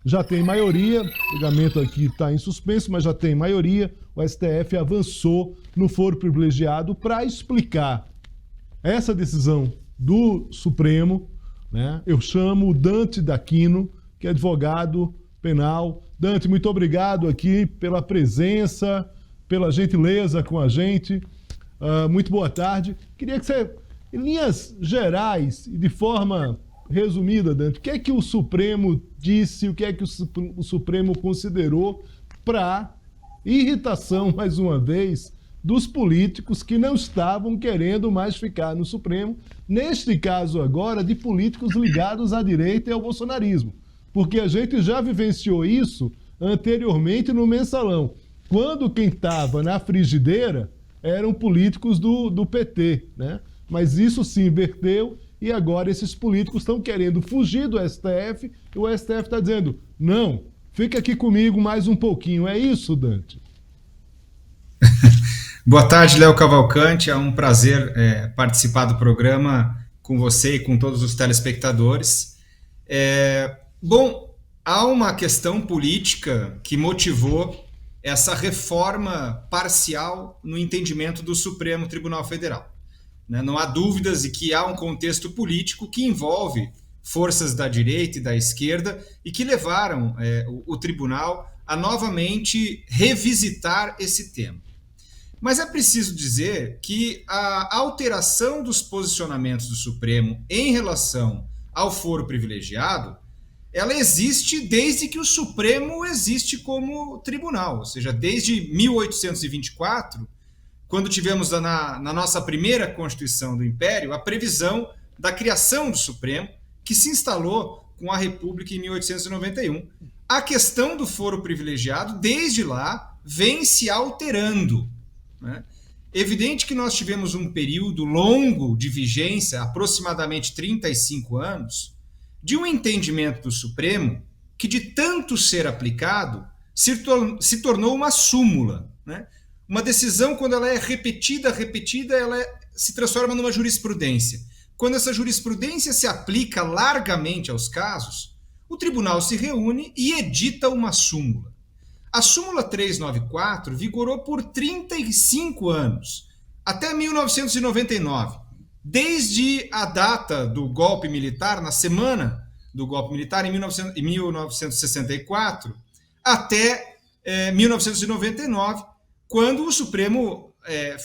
já tem maioria, o julgamento aqui está em suspenso, mas já tem maioria. O STF avançou no foro privilegiado para explicar essa decisão do Supremo, né? Eu chamo o Dante D'Aquino, que é advogado penal. Dante, muito obrigado aqui pela presença, pela gentileza com a gente. Muito boa tarde. Queria que você, em linhas gerais e de forma resumida, Dante, o que é que o Supremo disse, o que é que o Supremo considerou para irritação, mais uma vez, dos políticos que não estavam querendo mais ficar no Supremo, neste caso agora, de políticos ligados à direita e ao bolsonarismo. Porque a gente já vivenciou isso anteriormente no Mensalão, quando quem estava na frigideira eram políticos do PT, né? Mas isso se inverteu e agora esses políticos estão querendo fugir do STF e o STF está dizendo, não, fica aqui comigo mais um pouquinho. É isso, Dante? Boa tarde, Léo Cavalcante. É um prazer participar do programa com você e com todos os telespectadores. Bom, há uma questão política que motivou essa reforma parcial no entendimento do Supremo Tribunal Federal. Não há dúvidas de que há um contexto político que envolve forças da direita e da esquerda e que levaram o tribunal a novamente revisitar esse tema. Mas é preciso dizer que a alteração dos posicionamentos do Supremo em relação ao foro privilegiado, ela existe desde que o Supremo existe como tribunal, ou seja, desde 1824, quando tivemos na nossa primeira Constituição do Império a previsão da criação do Supremo, que se instalou com a República em 1891. A questão do foro privilegiado, desde lá, vem se alterando. Né? Evidente que nós tivemos um período longo de vigência, aproximadamente 35 anos, de um entendimento do Supremo que, de tanto ser aplicado, se tornou uma súmula. Né? Uma decisão, quando ela é repetida, ela se transforma numa jurisprudência. Quando essa jurisprudência se aplica largamente aos casos, o tribunal se reúne e edita uma súmula. A súmula 394 vigorou por 35 anos, até 1999. Desde a data do golpe militar, na semana do golpe militar, em 1964, até 1999, quando o Supremo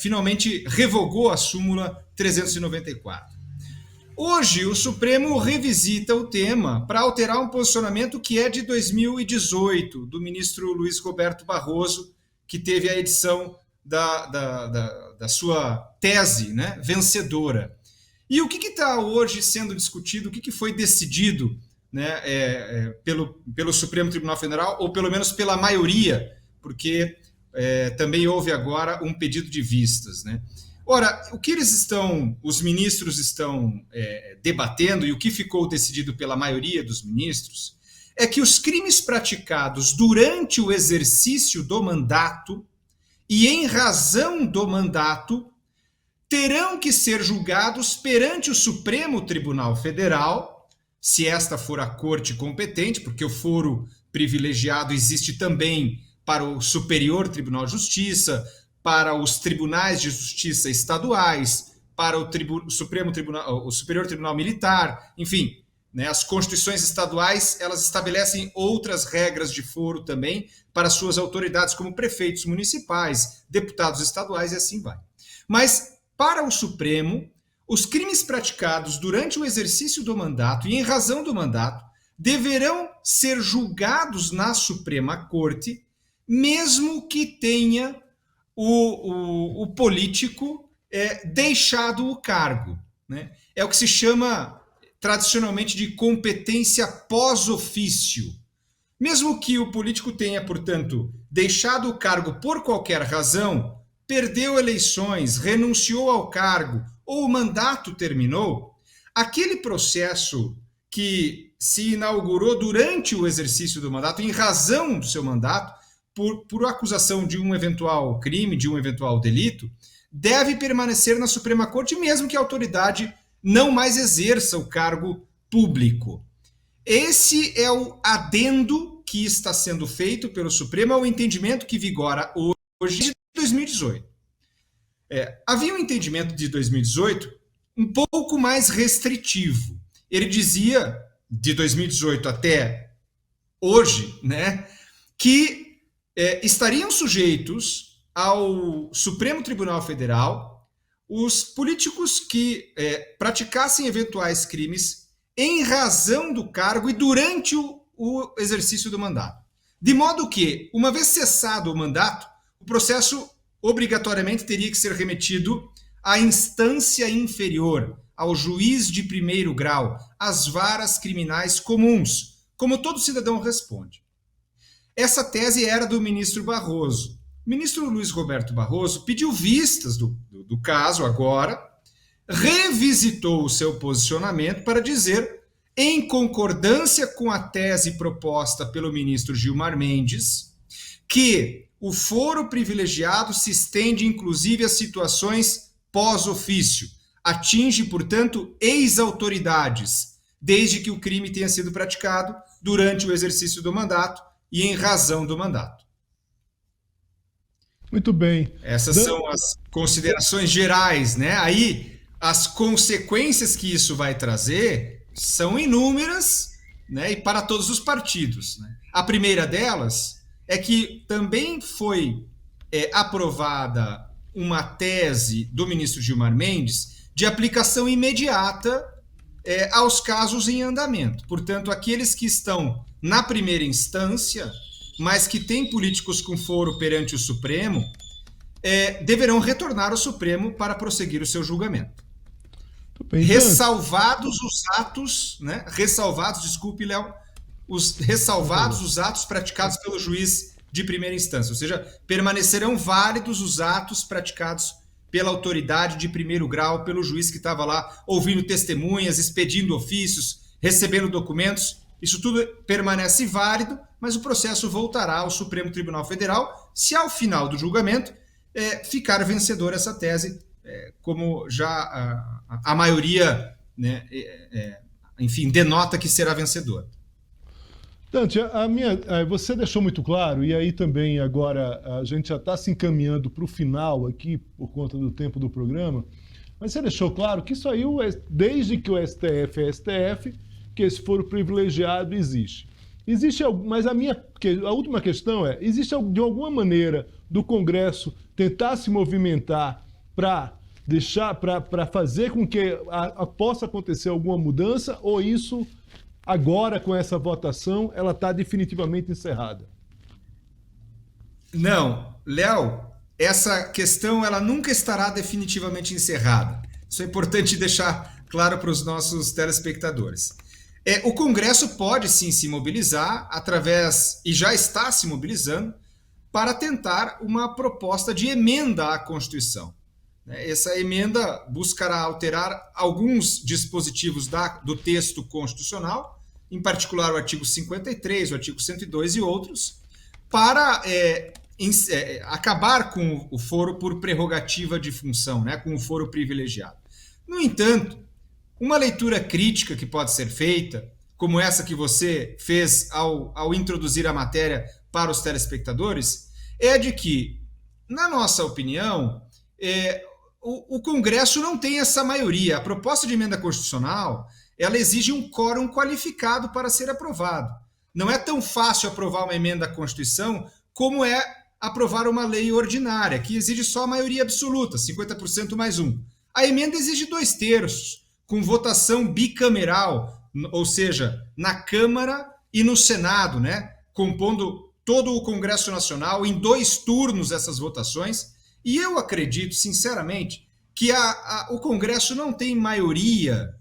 finalmente revogou a súmula 394. Hoje, o Supremo revisita o tema para alterar um posicionamento que é de 2018, do ministro Luiz Roberto Barroso, que teve a edição da sua tese, né, vencedora. E o que está hoje sendo discutido, o que foi decidido, né, pelo Supremo Tribunal Federal, ou pelo menos pela maioria, porque também houve agora um pedido de vistas, né? Ora, o que os ministros estão debatendo e o que ficou decidido pela maioria dos ministros é que os crimes praticados durante o exercício do mandato e em razão do mandato terão que ser julgados perante o Supremo Tribunal Federal, se esta for a corte competente, porque o foro privilegiado existe também para o Superior Tribunal de Justiça, para os tribunais de justiça estaduais, para o Supremo Tribunal, o Superior Tribunal Militar, enfim, né, as constituições estaduais, elas estabelecem outras regras de foro também para suas autoridades, como prefeitos municipais, deputados estaduais e assim vai. Mas, para o Supremo, os crimes praticados durante o exercício do mandato e em razão do mandato deverão ser julgados na Suprema Corte, mesmo que tenha o político deixado o cargo. Né? É o que se chama tradicionalmente de competência pós-ofício. Mesmo que o político tenha, portanto, deixado o cargo por qualquer razão, perdeu eleições, renunciou ao cargo ou o mandato terminou, aquele processo que se inaugurou durante o exercício do mandato, em razão do seu mandato, por acusação de um eventual crime, de um eventual delito, deve permanecer na Suprema Corte, mesmo que a autoridade não mais exerça o cargo público. Esse é o adendo que está sendo feito pelo Supremo ao entendimento que vigora hoje de 2018. Havia um entendimento de 2018 um pouco mais restritivo. Ele dizia, de 2018 até hoje, né, que estariam sujeitos ao Supremo Tribunal Federal os políticos que praticassem eventuais crimes em razão do cargo e durante o exercício do mandato. De modo que, uma vez cessado o mandato, o processo obrigatoriamente teria que ser remetido à instância inferior, ao juiz de primeiro grau, às varas criminais comuns, como todo cidadão responde. Essa tese era do ministro Barroso. O ministro Luiz Roberto Barroso pediu vistas do caso agora, revisitou o seu posicionamento para dizer, em concordância com a tese proposta pelo ministro Gilmar Mendes, que o foro privilegiado se estende inclusive a situações pós-ofício, atinge, portanto, ex-autoridades, desde que o crime tenha sido praticado durante o exercício do mandato e em razão do mandato. Muito bem. Essas são as considerações gerais, né? Aí, as consequências que isso vai trazer são inúmeras, né? E para todos os partidos, né? A primeira delas é que também foi aprovada uma tese do ministro Gilmar Mendes de aplicação imediata aos casos em andamento. Portanto, aqueles que estão na primeira instância, mas que têm políticos com foro perante o Supremo, deverão retornar ao Supremo para prosseguir o seu julgamento. Bem, ressalvados os atos, né? Ressalvados, desculpe, Léo, ressalvados os atos praticados pelo juiz de primeira instância, ou seja, permanecerão válidos os atos praticados pela autoridade de primeiro grau, pelo juiz que estava lá ouvindo testemunhas, expedindo ofícios, recebendo documentos. Isso tudo permanece válido, mas o processo voltará ao Supremo Tribunal Federal se ao final do julgamento ficar vencedora essa tese, como já a maioria, né, enfim, denota que será vencedora. Dante, você deixou muito claro, e aí também agora a gente já está se encaminhando para o final aqui, por conta do tempo do programa, mas você deixou claro que isso aí, desde que o STF é STF, que esse foro privilegiado existe. Mas a última questão existe de alguma maneira do Congresso tentar se movimentar para fazer com que possa acontecer alguma mudança, ou isso, agora com essa votação, ela está definitivamente encerrada? Não, Léo, essa questão ela nunca estará definitivamente encerrada. Isso é importante deixar claro para os nossos telespectadores. O Congresso pode sim se mobilizar e já está se mobilizando, para tentar uma proposta de emenda à Constituição. Essa emenda buscará alterar alguns dispositivos do texto constitucional, em particular o artigo 53, o artigo 102 e outros, para acabar com o foro por prerrogativa de função, né, com o foro privilegiado. No entanto, uma leitura crítica que pode ser feita, como essa que você fez ao introduzir a matéria para os telespectadores, é de que, na nossa opinião, o Congresso não tem essa maioria. A proposta de emenda constitucional, ela exige um quórum qualificado para ser aprovado. Não é tão fácil aprovar uma emenda à Constituição como é aprovar uma lei ordinária, que exige só a maioria absoluta, 50% mais um. A emenda exige 2/3, com votação bicameral, ou seja, na Câmara e no Senado, né? Compondo todo o Congresso Nacional em 2 turnos essas votações. E eu acredito, sinceramente, que o Congresso não tem maioria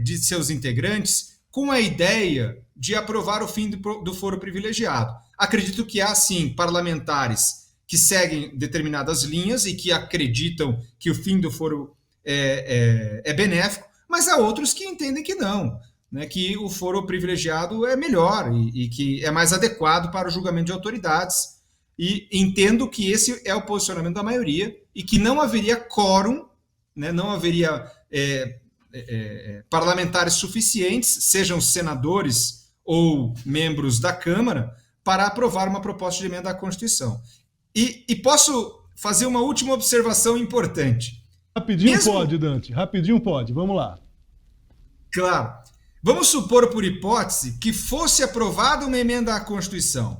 de seus integrantes com a ideia de aprovar o fim do foro privilegiado. Acredito que há, sim, parlamentares que seguem determinadas linhas e que acreditam que o fim do foro é benéfico, mas há outros que entendem que não, né, que o foro privilegiado é melhor e que é mais adequado para o julgamento de autoridades. E entendo que esse é o posicionamento da maioria e que não haveria quórum, né, não haveria parlamentares suficientes, sejam senadores ou membros da Câmara, para aprovar uma proposta de emenda à Constituição. E posso fazer uma última observação importante. Rapidinho pode, Dante. Rapidinho pode. Vamos lá. Claro. Vamos supor, por hipótese, que fosse aprovada uma emenda à Constituição.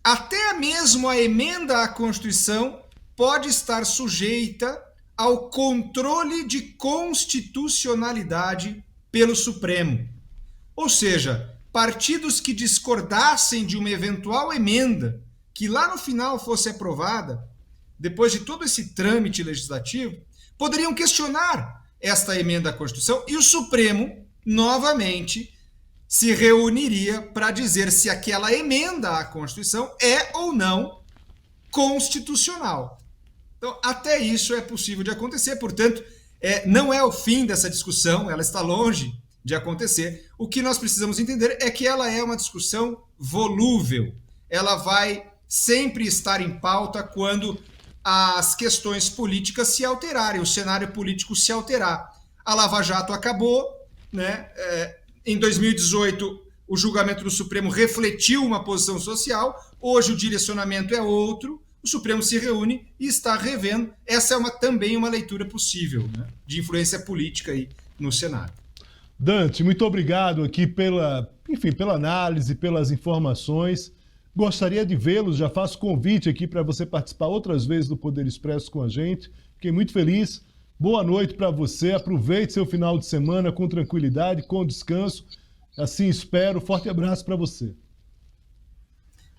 Até mesmo a emenda à Constituição pode estar sujeita ao controle de constitucionalidade pelo Supremo. Ou seja, partidos que discordassem de uma eventual emenda que lá no final fosse aprovada, depois de todo esse trâmite legislativo, poderiam questionar esta emenda à Constituição e o Supremo, novamente, se reuniria para dizer se aquela emenda à Constituição é ou não constitucional. Então, até isso é possível de acontecer, portanto, não é o fim dessa discussão, ela está longe de acontecer. O que nós precisamos entender é que ela é uma discussão volúvel, ela vai sempre estar em pauta quando as questões políticas se alterarem, o cenário político se alterar. A Lava Jato acabou, né? Em 2018, o julgamento do Supremo refletiu uma posição social, hoje o direcionamento é outro, o Supremo se reúne e está revendo. Essa é também uma leitura possível, né, de influência política aí no Senado. Dante, muito obrigado aqui pela análise, pelas informações. Gostaria de vê-los, já faço convite aqui para você participar outras vezes do Poder Expresso com a gente. Fiquei muito feliz. Boa noite para você, aproveite seu final de semana com tranquilidade, com descanso. Assim espero. Forte abraço para você.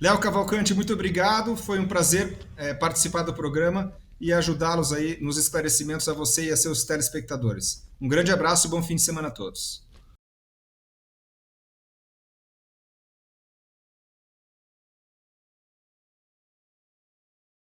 Léo Cavalcante, muito obrigado. Foi um prazer participar do programa e ajudá-los aí nos esclarecimentos a você e a seus telespectadores. Um grande abraço e bom fim de semana a todos.